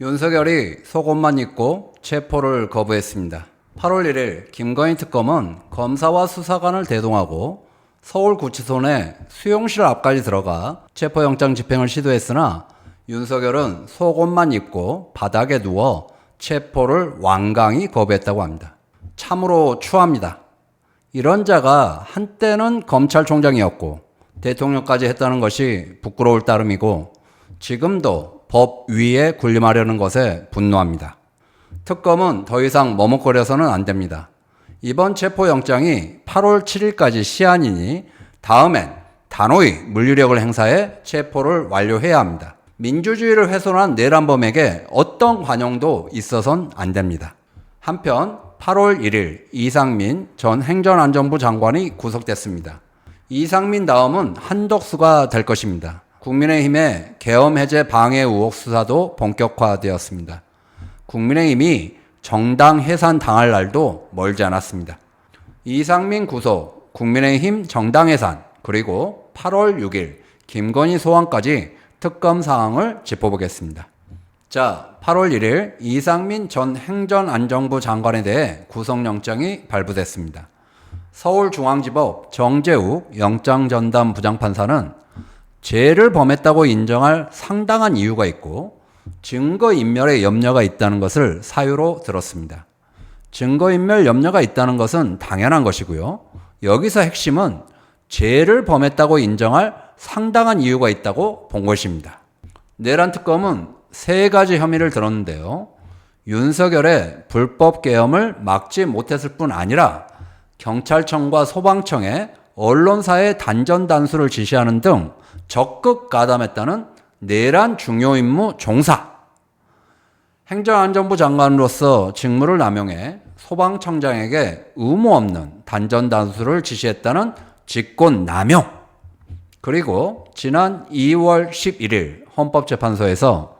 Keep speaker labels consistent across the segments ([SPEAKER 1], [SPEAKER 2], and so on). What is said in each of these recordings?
[SPEAKER 1] 윤석열이 속옷만 입고 체포를 거부했습니다. 8월 1일 김건희 특검은 검사와 수사관을 대동하고 서울구치소 내 수용실 앞까지 들어가 체포영장 집행을 시도했으나 윤석열은 속옷만 입고 바닥에 누워 체포를 완강히 거부했다고 합니다. 참으로 추합니다. 이런 자가 한때는 검찰총장이었고 대통령까지 했다는 것이 부끄러울 따름이고 지금도 법 위에 군림하려는 것에 분노합니다. 특검은 더 이상 머뭇거려서는 안 됩니다. 이번 체포영장이 8월 7일까지 시한이니 다음엔 단호히 물리력을 행사해 체포를 완료해야 합니다. 민주주의를 훼손한 내란범에게 어떤 관용도 있어선 안 됩니다. 한편 8월 1일 이상민 전 행정안전부 장관이 구속됐습니다. 이상민 다음은 한덕수가 될 것입니다. 국민의힘의 계엄 해제 방해 의혹 수사도 본격화되었습니다. 국민의힘이 정당 해산 당할 날도 멀지 않았습니다. 이상민 구속, 국민의힘 정당 해산, 그리고 8월 6일 김건희 소환까지 특검 사항을 짚어보겠습니다. 자, 8월 1일 이상민 전 행정안전부 장관에 대해 구속영장이 발부됐습니다. 서울중앙지법 정재욱 영장전담 부장판사는 죄를 범했다고 인정할 상당한 이유가 있고 증거인멸의 염려가 있다는 것을 사유로 들었습니다. 증거인멸 염려가 있다는 것은 당연한 것이고요. 여기서 핵심은 죄를 범했다고 인정할 상당한 이유가 있다고 본 것입니다. 내란특검은 세 가지 혐의를 들었는데요. 윤석열의 불법 계엄을 막지 못했을 뿐 아니라 경찰청과 소방청에 언론사의 단전단수를 지시하는 등 적극 가담했다는 내란 중요 임무 종사. 행정안전부 장관으로서 직무를 남용해 소방청장에게 의무 없는 단전단수를 지시했다는 직권남용. 그리고 지난 2월 11일 헌법재판소에서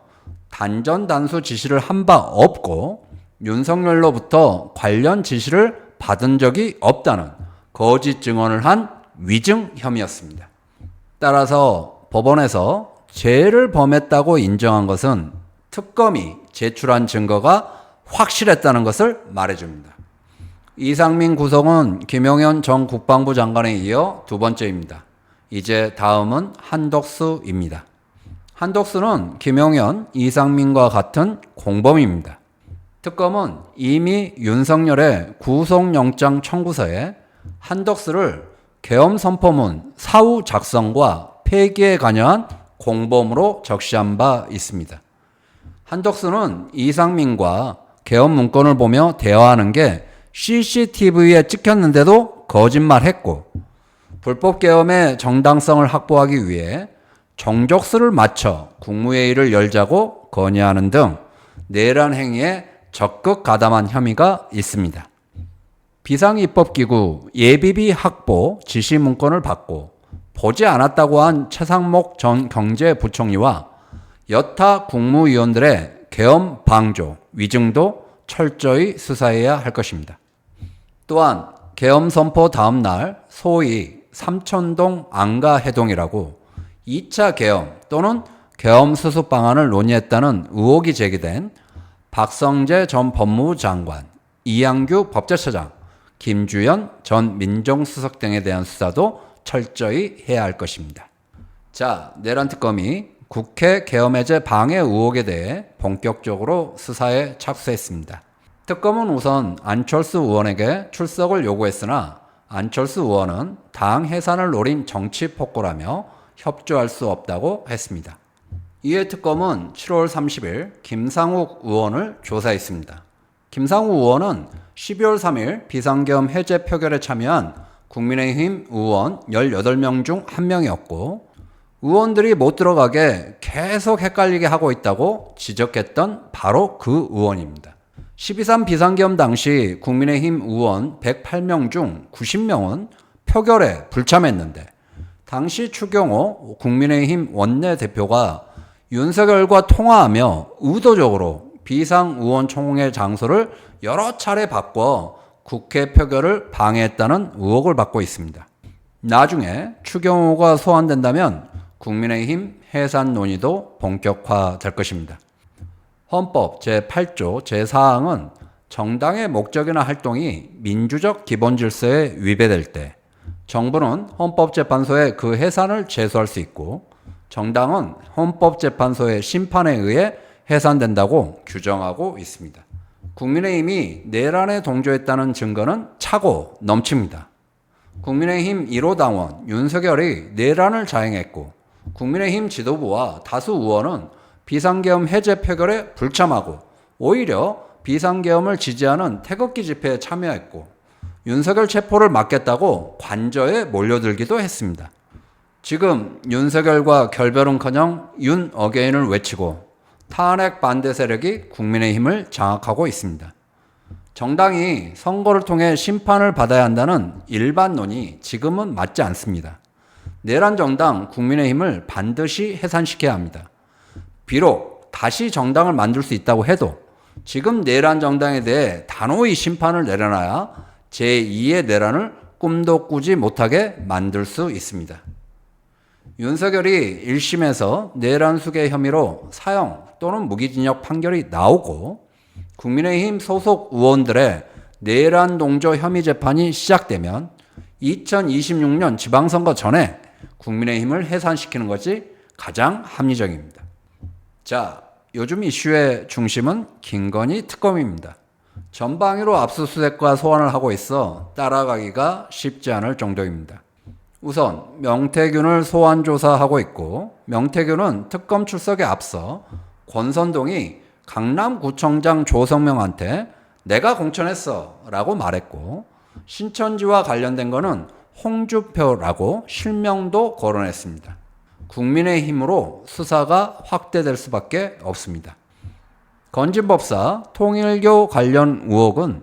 [SPEAKER 1] 단전단수 지시를 한 바 없고 윤석열로부터 관련 지시를 받은 적이 없다는 거짓 증언을 한 위증 혐의였습니다. 따라서 법원에서 죄를 범했다고 인정한 것은 특검이 제출한 증거가 확실했다는 것을 말해줍니다. 이상민 구속은 김용현 전 국방부 장관에 이어 두 번째입니다. 이제 다음은 한덕수입니다. 한덕수는 김용현, 이상민과 같은 공범입니다. 특검은 이미 윤석열의 구속영장 청구서에 한덕수를 계엄 선포문 사후 작성과 폐기에 관여한 공범으로 적시한 바 있습니다. 한덕수는 이상민과 계엄 문건을 보며 대화하는 게 CCTV에 찍혔는데도 거짓말했고 불법 계엄의 정당성을 확보하기 위해 정족수를 맞춰 국무회의를 열자고 건의하는 등 내란 행위에 적극 가담한 혐의가 있습니다. 비상입법기구 예비비 확보 지시 문건을 받고 보지 않았다고 한 최상목 전 경제부총리와 여타 국무위원들의 계엄 방조, 위증도 철저히 수사해야 할 것입니다. 또한 계엄 선포 다음 날 소위 삼천동 안가해동이라고 2차 계엄 또는 계엄 수습 방안을 논의했다는 의혹이 제기된 박성재 전 법무부 장관, 이양규 법제처장, 김주연 전 민정수석 등에 대한 수사도 철저히 해야 할 것입니다. 자, 내란특검이 국회 계엄해제 방해 의혹에 대해 본격적으로 수사에 착수했습니다. 특검은 우선 안철수 의원에게 출석을 요구했으나 안철수 의원은 당 해산을 노린 정치 폭거라며 협조할 수 없다고 했습니다. 이에 특검은 7월 30일 김상욱 의원을 조사했습니다. 김상욱 의원은 12월 3일 비상계엄 해제 표결에 참여한 국민의힘 의원 18명 중 한 명이었고 의원들이 못 들어가게 계속 헷갈리게 하고 있다고 지적했던 바로 그 의원입니다. 12.3 비상계엄 당시 국민의힘 의원 108명 중 90명은 표결에 불참했는데 당시 추경호 국민의힘 원내대표가 윤석열과 통화하며 의도적으로 비상의원총회 장소를 여러 차례 바꿔 국회 표결을 방해했다는 의혹을 받고 있습니다. 나중에 추경호가 소환된다면 국민의힘 해산 논의도 본격화될 것입니다. 헌법 제8조 제4항은 정당의 목적이나 활동이 민주적 기본 질서에 위배될 때 정부는 헌법재판소에 그 해산을 제소할 수 있고 정당은 헌법재판소의 심판에 의해 해산된다고 규정하고 있습니다. 국민의힘이 내란에 동조했다는 증거는 차고 넘칩니다. 국민의힘 1호 당원 윤석열이 내란을 자행했고 국민의힘 지도부와 다수 의원은 비상계엄 해제 표결에 불참하고 오히려 비상계엄을 지지하는 태극기 집회에 참여했고 윤석열 체포를 막겠다고 관저에 몰려들기도 했습니다. 지금 윤석열과 결별은커녕 윤 어게인을 외치고 탄핵 반대 세력이 국민의힘을 장악하고 있습니다. 정당이 선거를 통해 심판을 받아야 한다는 일반론이 지금은 맞지 않습니다. 내란 정당 국민의힘을 반드시 해산시켜야 합니다. 비록 다시 정당을 만들 수 있다고 해도 지금 내란 정당에 대해 단호히 심판을 내려놔야 제2의 내란을 꿈도 꾸지 못하게 만들 수 있습니다. 윤석열이 1심에서 내란 수괴 혐의로 사형 또는 무기징역 판결이 나오고 국민의힘 소속 의원들의 내란 동조 혐의 재판이 시작되면 2026년 지방선거 전에 국민의힘을 해산시키는 것이 가장 합리적입니다. 자, 요즘 이슈의 중심은 김건희 특검입니다. 전방위로 압수수색과 소환을 하고 있어 따라가기가 쉽지 않을 정도입니다. 우선 명태균을 소환 조사하고 있고 명태균은 특검 출석에 앞서 권선동이 강남구청장 조성명한테 내가 공천했어 라고 말했고 신천지와 관련된 거는 홍준표라고 실명도 거론했습니다. 국민의힘으로 수사가 확대될 수밖에 없습니다. 건진법사 통일교 관련 의혹은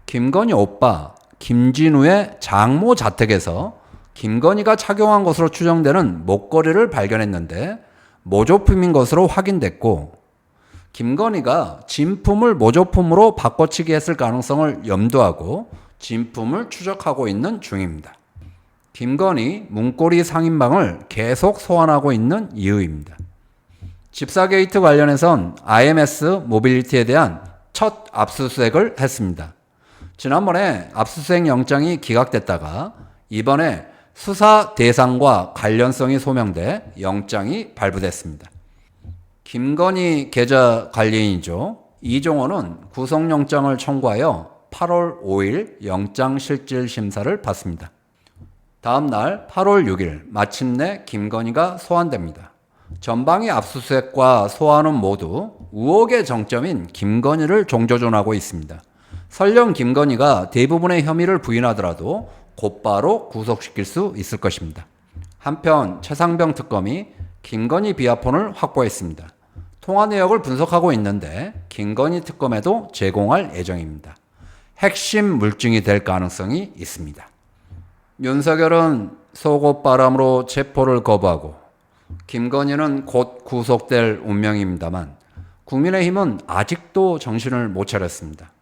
[SPEAKER 1] 김건희 오빠 김진우의 장모 자택에서 김건희가 착용한 것으로 추정되는 목걸이를 발견했는데 모조품인 것으로 확인됐고 김건희가 진품을 모조품으로 바꿔치기 했을 가능성을 염두하고 진품을 추적하고 있는 중입니다. 김건희 문고리 상인방을 계속 소환하고 있는 이유입니다. 집사 게이트 관련해선 IMS 모빌리티에 대한 첫 압수수색을 했습니다. 지난번에 압수수색 영장이 기각됐다가 이번에 수사 대상과 관련성이 소명돼 영장이 발부됐습니다. 김건희 계좌 관리인이죠. 이종호는 구속영장을 청구하여 8월 5일 영장실질심사를 받습니다. 다음 날 8월 6일 마침내 김건희가 소환됩니다. 전방위 압수수색과 소환은 모두 의혹의 정점인 김건희를 종조준하고 있습니다. 설령 김건희가 대부분의 혐의를 부인하더라도 곧바로 구속시킬 수 있을 것입니다. 한편 최상병 특검이 김건희 비하폰을 확보했습니다. 통화 내역을 분석하고 있는데 김건희 특검에도 제공할 예정입니다. 핵심 물증이 될 가능성이 있습니다. 윤석열은 속옷바람으로 체포를 거부하고 김건희는 곧 구속될 운명입니다만 국민의힘은 아직도 정신을 못 차렸습니다.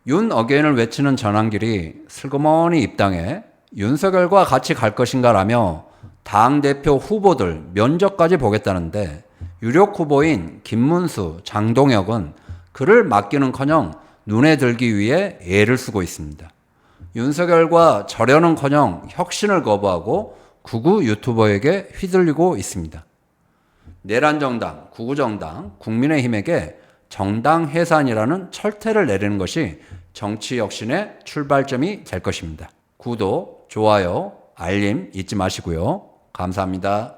[SPEAKER 1] 윤 어게인을 외치는 전환길이 슬그머니 입당해 윤석열과 같이 갈 것인가라며 당대표 후보들 면접까지 보겠다는데 유력 후보인 김문수, 장동혁은 그를 맡기는커녕 눈에 들기 위해 애를 쓰고 있습니다. 윤석열과 절연은커녕 혁신을 거부하고 극우 유튜버에게 휘둘리고 있습니다. 내란정당, 극우정당, 국민의힘에게 정당 해산이라는 철퇴를 내리는 것이 정치 혁신의 출발점이 될 것입니다. 구독, 좋아요, 알림 잊지 마시고요. 감사합니다.